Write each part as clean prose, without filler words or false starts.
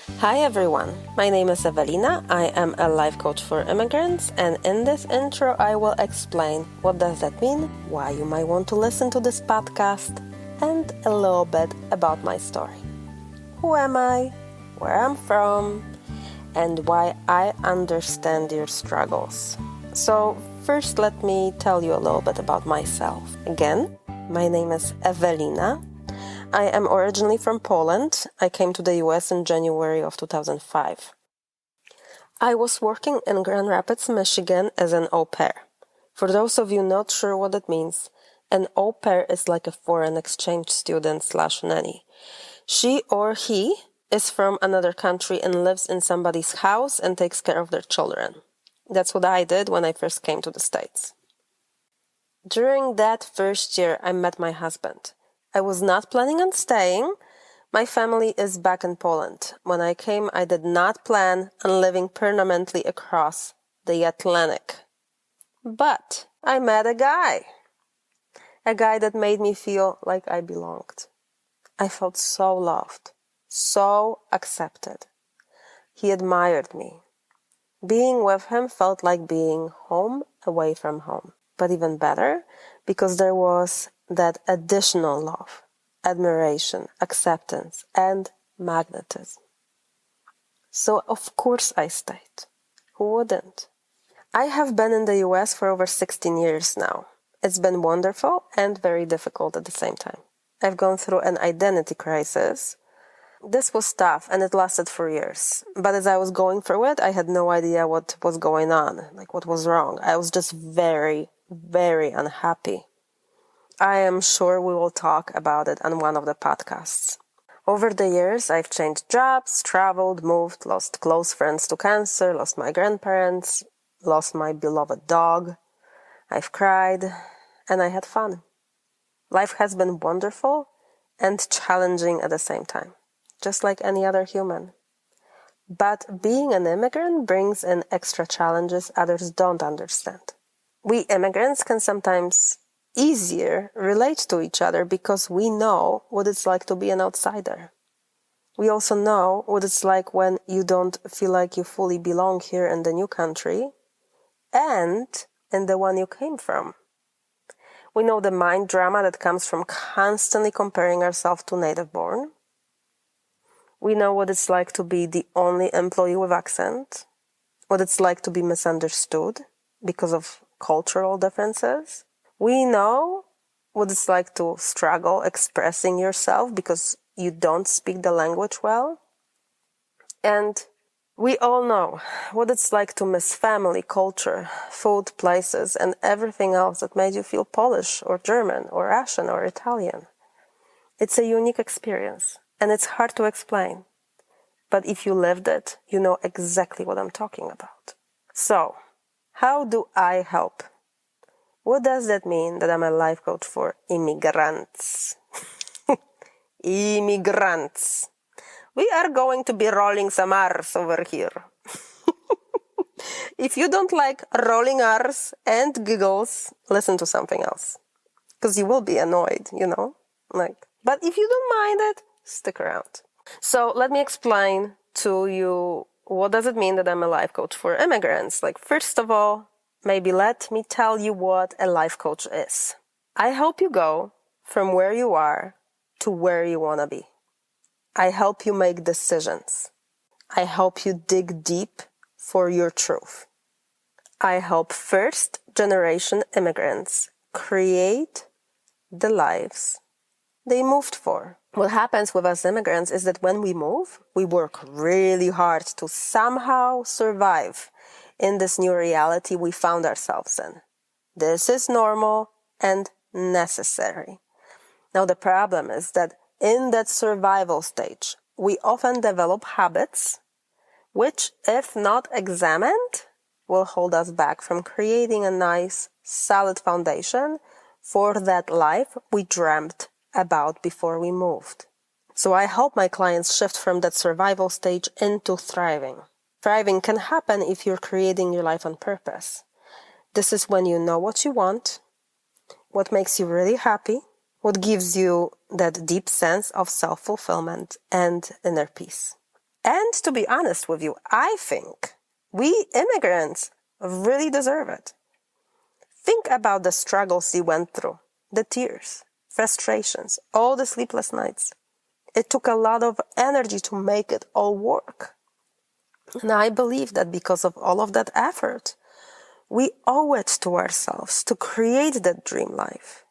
Hi everyone, my name is Evelina. I am a life coach for immigrants, and in this intro I will explain what does that mean, why you might want to listen to this podcast, and a little bit about my story. Who am I, where I'm from, and why I understand your struggles. So first let me tell you a little bit about myself. Again, my name is Evelina. I am originally from Poland. I came to the US in January of 2005. I was working in Grand Rapids, Michigan as an au pair. For those of you not sure what it means, an au pair is like a foreign exchange student / nanny. She or he is from another country and lives in somebody's house and takes care of their children. That's what I did when I first came to the States. During that first year, I met my husband. I was not planning on staying. My family is back in Poland. When I came, I did not plan on living permanently across the Atlantic. But I met a guy that made me feel like I belonged. I felt so loved, so accepted. He admired me. Being with him felt like being home away from home. But even better, because there was that additional love, admiration, acceptance, and magnetism. So of course I stayed. Who wouldn't? I have been in the US for over 16 years now. It's been wonderful and very difficult at the same time. I've gone through an identity crisis. This was tough and it lasted for years. But as I was going through it, I had no idea what was going on, like what was wrong. I was just very, very unhappy. I am sure we will talk about it on one of the podcasts. Over the years, I've changed jobs, traveled, moved, lost close friends to cancer, lost my grandparents, lost my beloved dog. I've cried, and I had fun. Life has been wonderful and challenging at the same time, just like any other human. But being an immigrant brings in extra challenges others don't understand. We immigrants can sometimes easier relate to each other because we know what it's like to be an outsider. We also know what it's like when you don't feel like you fully belong here in the new country and in the one you came from. We know the mind drama that comes from constantly comparing ourselves to native born. We know what it's like to be the only employee with accent, what it's like to be misunderstood because of cultural differences. We know what it's like to struggle expressing yourself because you don't speak the language well. And we all know what it's like to miss family, culture, food, places, and everything else that made you feel Polish or German or Russian or Italian. It's a unique experience, and it's hard to explain. But if you lived it, you know exactly what I'm talking about. So, how do I help? What does that mean that I'm a life coach for immigrants? Immigrants. We are going to be rolling some R's over here. If you don't like rolling R's and giggles, listen to something else. Because you will be annoyed, But if you don't mind it, stick around. So let me explain to you what does it mean that I'm a life coach for immigrants. First of all, maybe let me tell you what a life coach is. I help you go from where you are to where you want to be. I help you make decisions. I help you dig deep for your truth. I help first-generation immigrants create the lives they moved for. What happens with us immigrants is that when we move, we work really hard to somehow survive in this new reality we found ourselves in. This is normal and necessary. Now the problem is that in that survival stage, we often develop habits which, if not examined, will hold us back from creating a nice, solid foundation for that life we dreamt about before we moved. So I help my clients shift from that survival stage into thriving. Thriving can happen if you're creating your life on purpose. This is when you know what you want, what makes you really happy, what gives you that deep sense of self-fulfillment and inner peace. And to be honest with you, I think we immigrants really deserve it. Think about the struggles you went through, the tears, frustrations, all the sleepless nights. It took a lot of energy to make it all work. And I believe that because of all of that effort, we owe it to ourselves to create that dream life.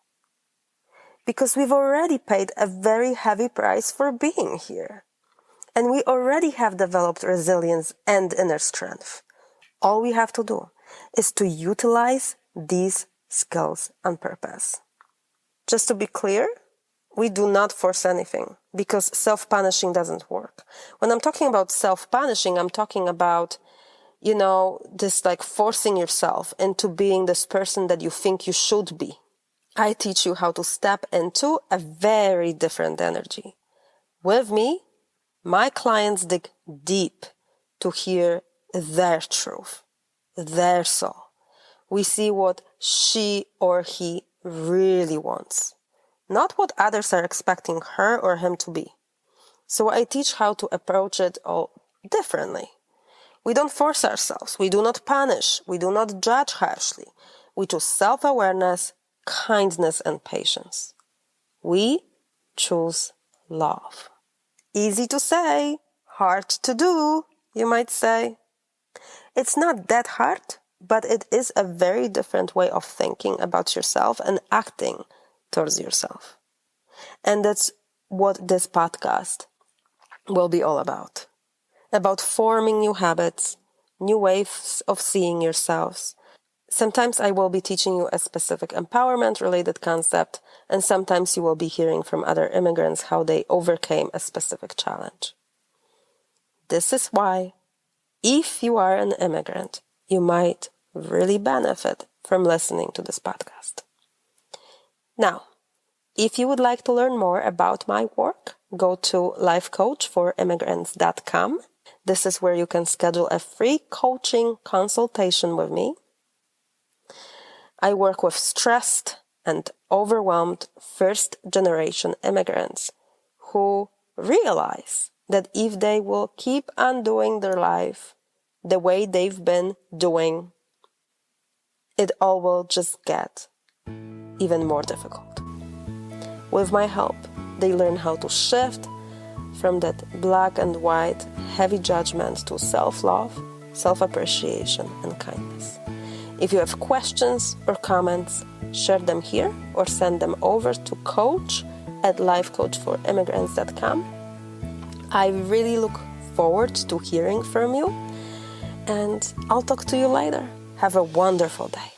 Because we've already paid a very heavy price for being here. And we already have developed resilience and inner strength. All we have to do is to utilize these skills on purpose. Just to be clear, we do not force anything because self-punishing doesn't work. When I'm talking about self-punishing, I'm talking about, this like forcing yourself into being this person that you think you should be. I teach you how to step into a very different energy. With me, my clients dig deep to hear their truth, their soul. We see what she or he really wants, not what others are expecting her or him to be. So I teach how to approach it all differently. We don't force ourselves. We do not punish. We do not judge harshly. We choose self-awareness, kindness, and patience. We choose love. Easy to say, hard to do, you might say. It's not that hard, but it is a very different way of thinking about yourself and acting towards yourself. And that's what this podcast will be all about forming new habits, new ways of seeing yourselves. Sometimes I will be teaching you a specific empowerment-related concept, and sometimes you will be hearing from other immigrants how they overcame a specific challenge. This is why, if you are an immigrant, you might really benefit from listening to this podcast. Now, if you would like to learn more about my work, go to lifecoachforimmigrants.com. This is where you can schedule a free coaching consultation with me. I work with stressed and overwhelmed first-generation immigrants who realize that if they will keep on doing their life the way they've been doing, it all will just get even more difficult. With my help, they learn how to shift from that black and white heavy judgment to self-love, self-appreciation, and kindness. If you have questions or comments, share them here or send them over to coach@lifecoachforimmigrants.com. I really look forward to hearing from you, and I'll talk to you later. Have a wonderful day.